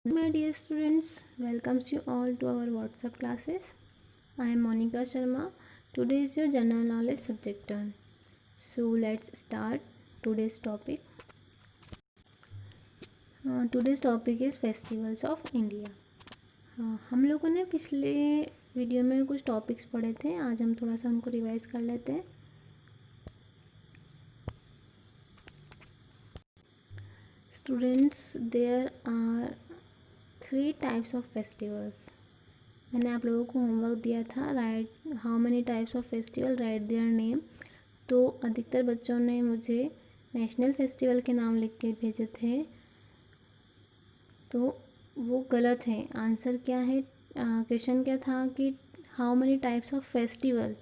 My dear students, welcomes you all to our WhatsApp classes. I am Monica Sharma. Today is your general knowledge subject turn. So let's start today's topic. Today's topic is festivals of India. हम लोगों ने पिछले video में कुछ topics पढ़े थे. आज हम थोड़ा सा उनको रिवाइज कर लेते हैं. Students, there are 3 types of festivals. मैंने आप लोगों को होमवर्क दिया था, right how many types of festival, right their name. तो अधिकतर बच्चों ने मुझे नेशनल फेस्टिवल के नाम लिख के भेजे थे, तो वो गलत है. आंसर क्या है, क्वेश्चन क्या था कि how many types of festival.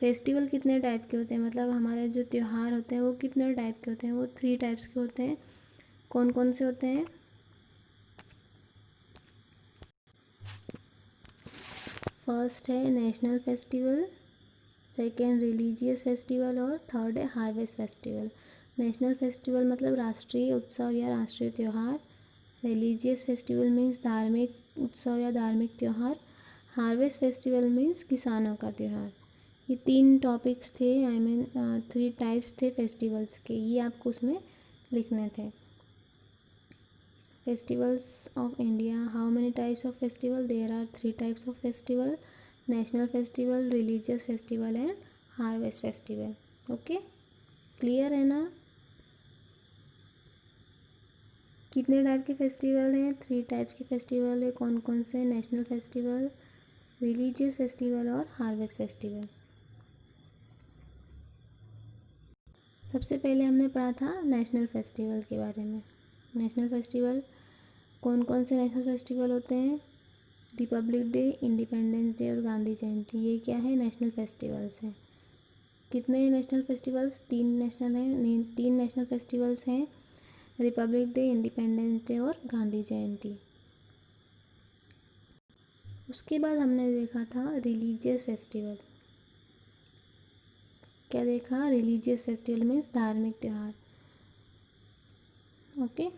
Festival कितने टाइप के होते हैं, मतलब हमारे जो त्यौहार होते हैं वो कितने टाइप के होते हैं. वो 3 टाइप्स के होते हैं. कौन कौन से होते हैं? फर्स्ट है national festival, second religious festival और थर्ड है हार्वेस्ट फेस्टिवल. नेशनल फेस्टिवल मतलब राष्ट्रीय उत्सव या राष्ट्रीय त्यौहार. रिलीजियस फेस्टिवल मीन्स धार्मिक उत्सव या धार्मिक त्यौहार. हार्वेस्ट फेस्टिवल मीन्स किसानों का त्यौहार. ये 3 टॉपिक्स थे, 3 टाइप्स थे फेस्टिवल्स के. ये आपको उसमें लिखने थे. Festivals of India. How many types of festival? There are 3 types of festival: national festival, religious festival and harvest festival. Okay, clear है ना? कितने टाइप के फेस्टिवल हैं? 3 टाइप्स के फेस्टिवल है. कौन कौन से? नेशनल फेस्टिवल, रिलीजियस फेस्टिवल और हार्वेस्ट फेस्टिवल. सबसे पहले हमने पढ़ा था नेशनल फेस्टिवल के बारे में. नेशनल फेस्टिवल कौन कौन से नेशनल फेस्टिवल होते हैं? रिपब्लिक डे, इंडिपेंडेंस डे और गांधी जयंती. ये क्या है? नेशनल फेस्टिवल्स हैं. कितने नेशनल फेस्टिवल्स? 3 नेशनल हैं. 3 नेशनल फेस्टिवल्स हैं, रिपब्लिक डे, इंडिपेंडेंस डे और गांधी जयंती. उसके बाद हमने देखा था रिलीजियस फेस्टिवल. क्या देखा? रिलीजियस फेस्टिवल मीन्स धार्मिक त्यौहार. ओके,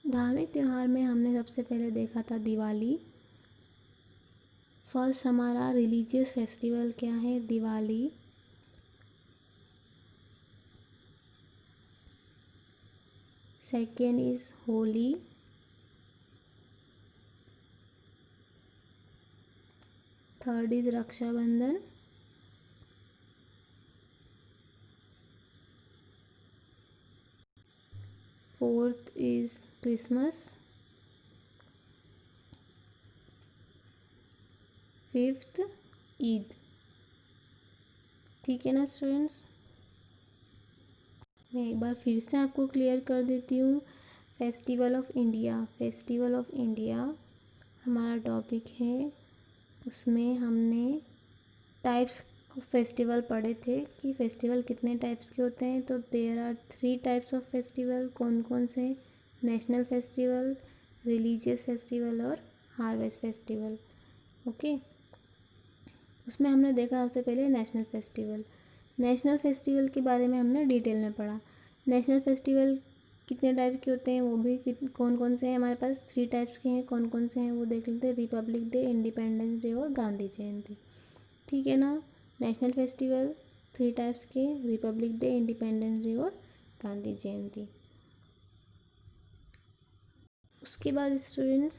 धार्मिक त्यौहार में हमने सबसे पहले देखा था दिवाली. फर्स्ट हमारा रिलीजियस फेस्टिवल क्या है? Diwali. Second is Holi. Third is Rakshabandhan. Fourth is Christmas. Fifth Eid. ठीक है ना स्टूडेंट्स? मैं एक बार फिर से आपको क्लियर कर देती हूँ. Festival of India. Festival of India हमारा टॉपिक है. उसमें हमने टाइप्स ऑफ फेस्टिवल पढ़े थे कि फेस्टिवल कितने टाइप्स के होते हैं. तो there are 3 types of festival. कौन कौन से? नेशनल फेस्टिवल, रिलीजियस फेस्टिवल और हार्वेस्ट फेस्टिवल. ओके, उसमें हमने देखा सबसे पहले नेशनल फेस्टिवल. नेशनल फेस्टिवल के बारे में हमने डिटेल में पढ़ा. नेशनल फेस्टिवल कितने टाइप के होते हैं, वो भी कौन कौन से हैं हमारे पास? 3 टाइप्स के हैं. कौन कौन से हैं वो देख लेते हैं. रिपब्लिक डे, इंडिपेंडेंस डे और गांधी जयंती. ठीक है ना? नेशनल फेस्टिवल 3 टाइप्स के: रिपब्लिक डे, इंडिपेंडेंस डे और गांधी जयंती. उसके बाद स्टूडेंट्स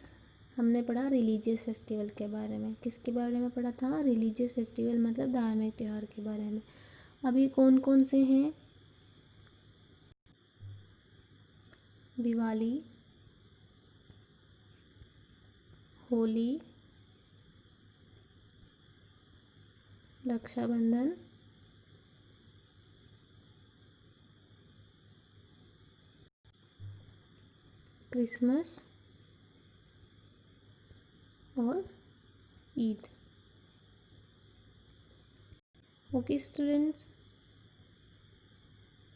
हमने पढ़ा रिलीजियस फेस्टिवल के बारे में. किसके बारे में पढ़ा था? रिलीजियस फेस्टिवल मतलब धार्मिक त्यौहार के बारे में. अभी कौन कौन से हैं? दिवाली, होली, रक्षाबंधन, क्रिसमस और Eid. Okay students,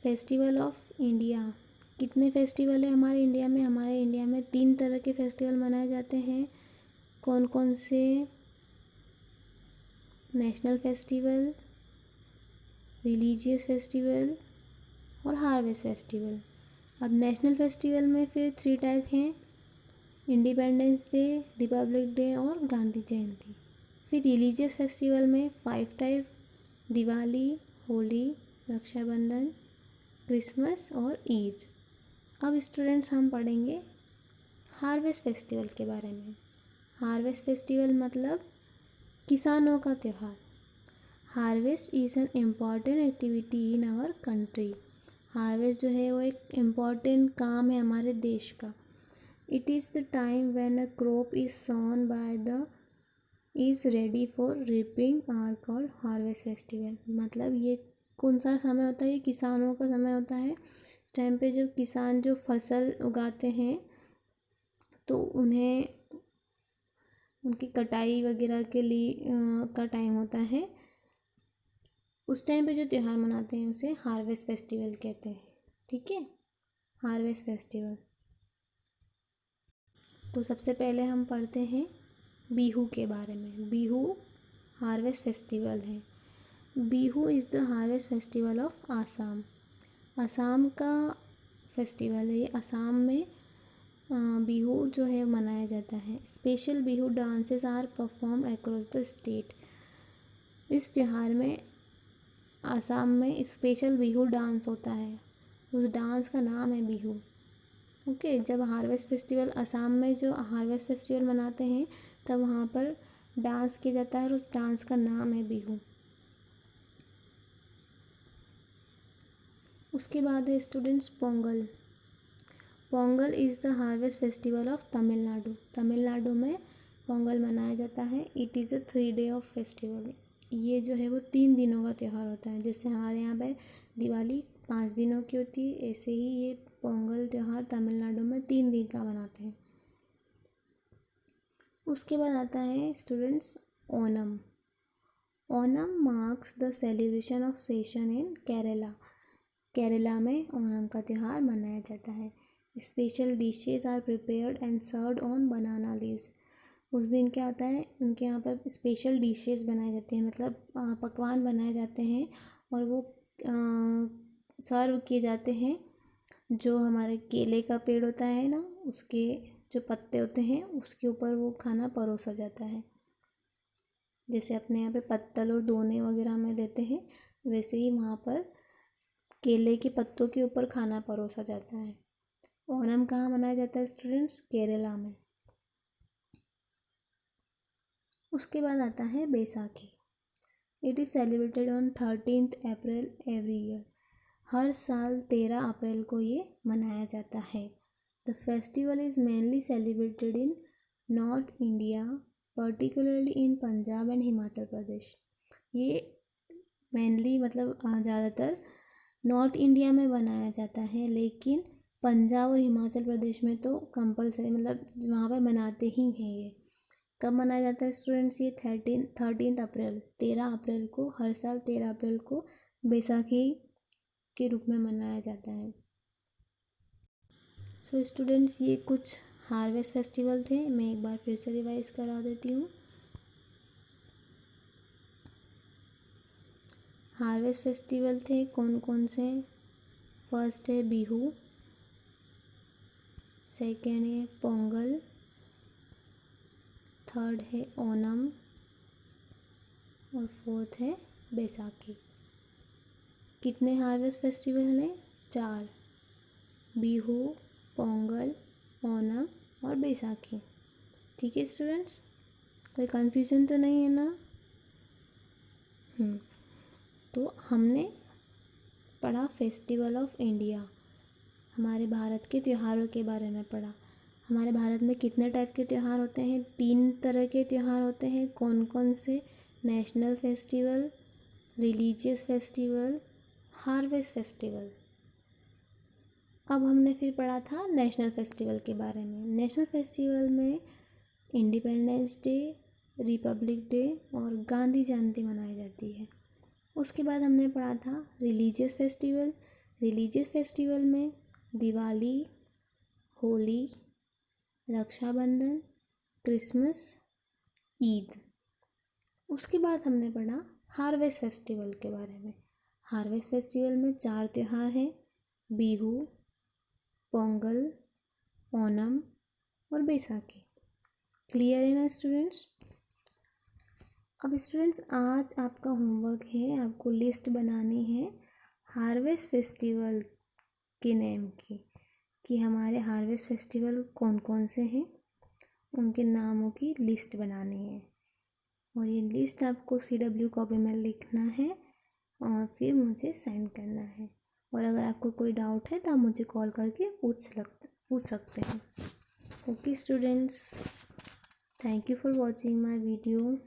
festival of India. कितने फेस्टिवल है हमारे इंडिया में? हमारे इंडिया में 3 तरह के फेस्टिवल मनाए जाते हैं. कौन कौन से? नेशनल फेस्टिवल, रिलीजियस फेस्टिवल और हार्वेस्ट फेस्टिवल। अब नेशनल फेस्टिवल में फिर 3 टाइप हैं, इंडिपेंडेंस डे, रिपब्लिक डे और गांधी जयंती। फिर रिलीजियस फेस्टिवल में 5 टाइप, दिवाली, होली, रक्षाबंधन, क्रिसमस और ईद। अब स्टूडेंट्स हम पढ़ेंगे हार्वेस्ट फेस्टिवल के बारे में। हार्वेस्ट फेस्टिवल मतलब किसानों का त्यौहार। Harvest is an important activity in our country. Harvest जो है वो एक इम्पॉर्टेंट काम है हमारे देश का। It is the time when a crop is sown by the is ready for reaping are called harvest festival. मतलब ये कौन सा समय होता है, ये किसानों का समय होता है। इस टाइम पे जब किसान जो फसल उगाते हैं तो उन्हें उनकी कटाई वगैरह के लिए का टाइम होता है। उस टाइम पे जो त्यौहार मनाते हैं उसे हार्वेस्ट फेस्टिवल कहते हैं। ठीक है, हार्वेस्ट फेस्टिवल। तो सबसे पहले हम पढ़ते हैं बिहू के बारे में। बिहू हार्वेस्ट फेस्टिवल है। Bihu is the harvest festival of Assam. Assam का फेस्टिवल है ये। असम में बिहू जो है मनाया जाता है। Special Bihu dances are perform across the state. इस त्यौहार में असम में स्पेशल बिहू डांस होता है, उस डांस का नाम है बिहू। ओके, जब हार्वेस्ट फेस्टिवल असम में जो हार्वेस्ट फेस्टिवल मनाते हैं तब वहाँ पर डांस किया जाता है और उस डांस का नाम है बिहू। उसके बाद है students Pongal. Pongal is the harvest festival of Tamil Nadu. Tamil Nadu में पोंगल मनाया जाता है। It is a 3 day of festival. ये जो है वो 3 दिनों का त्यौहार होता है। जैसे हमारे यहाँ पर दिवाली 5 दिनों की होती है, ऐसे ही ये पोंगल त्यौहार तमिलनाडु में 3 दिन का मनाते हैं। उसके बाद आता है students Onam. Onam marks the celebration of session in Kerala. Kerala में ओनम का त्यौहार मनाया जाता है। Special dishes are prepared and served on banana leaves. उस दिन क्या होता है, उनके यहाँ पर स्पेशल डिशेस बनाए जाते हैं, मतलब पकवान बनाए जाते हैं और वो सर्व किए जाते हैं। जो हमारे केले का पेड़ होता है ना, उसके जो पत्ते होते हैं उसके ऊपर वो खाना परोसा जाता है। जैसे अपने यहाँ पे पत्तल और दोने वगैरह में देते हैं, वैसे ही वहाँ पर केले के पत्तों के ऊपर खाना परोसा जाता है। ओणम कहाँ मनाया जाता है स्टूडेंट्स? केरला में। उसके बाद आता है Baisakhi. It is celebrated on 13 April every year. हर साल 13 अप्रैल को ये मनाया जाता है। The festival is mainly celebrated in north India, particularly in Punjab and Himachal Pradesh. ये मेनली मतलब ज़्यादातर नॉर्थ इंडिया में बनाया जाता है, लेकिन पंजाब और हिमाचल प्रदेश में तो कंपलसरी मतलब वहाँ पर मनाते ही हैं। ये कब मनाया जाता है स्टूडेंट्स? ये 13 अप्रैल 13 अप्रैल को, हर साल 13 अप्रैल को बैसाखी के रूप में मनाया जाता है। सो स्टूडेंट्स, ये कुछ हार्वेस्ट फेस्टिवल थे। मैं एक बार फिर से रिवाइज करा देती हूँ। हार्वेस्ट फेस्टिवल थे कौन कौन से? फर्स्ट है बिहू, सेकेंड है पोंगल, थर्ड है ओणम और फोर्थ है बैसाखी। कितने हार्वेस्ट फेस्टिवल हैं? 4, बिहू, पोंगल, ओणम और बैसाखी। ठीक है स्टूडेंट्स, कोई कन्फ्यूज़न तो नहीं है ना? तो हमने पढ़ा फेस्टिवल ऑफ इंडिया, हमारे भारत के त्योहारों के बारे में पढ़ा। हमारे भारत में कितने टाइप के त्यौहार होते हैं? 3 तरह के त्यौहार होते हैं। कौन कौन से? National festival, religious festival, harvest festival. अब हमने फिर पढ़ा था नेशनल फेस्टिवल के बारे में। नेशनल फेस्टिवल में इंडिपेंडेंस डे, रिपब्लिक डे और गांधी जयंती मनाई जाती है। उसके बाद हमने पढ़ा था रिलीजियस फेस्टिवल। रिलीजियस फेस्टिवल में दिवाली, होली, रक्षाबंधन, क्रिसमस, ईद। उसके बाद हमने पढ़ा हार्वेस्ट फेस्टिवल के बारे में। हार्वेस्ट फेस्टिवल में 4 त्यौहार हैं, बिहू, पोंगल, ओणम और बैसाखी। क्लियर है ना स्टूडेंट्स? अब स्टूडेंट्स आज आपका होमवर्क है, आपको लिस्ट बनानी है हार्वेस्ट फेस्टिवल के नेम की, कि हमारे हार्वेस्ट फेस्टिवल कौन कौन से हैं, उनके नामों की लिस्ट बनानी है। और ये लिस्ट आपको CW कॉपी में लिखना है और फिर मुझे सेंड करना है। और अगर आपको कोई डाउट है तो आप मुझे कॉल करके पूछ सकते हैं। Okay students, thank you for watching my video.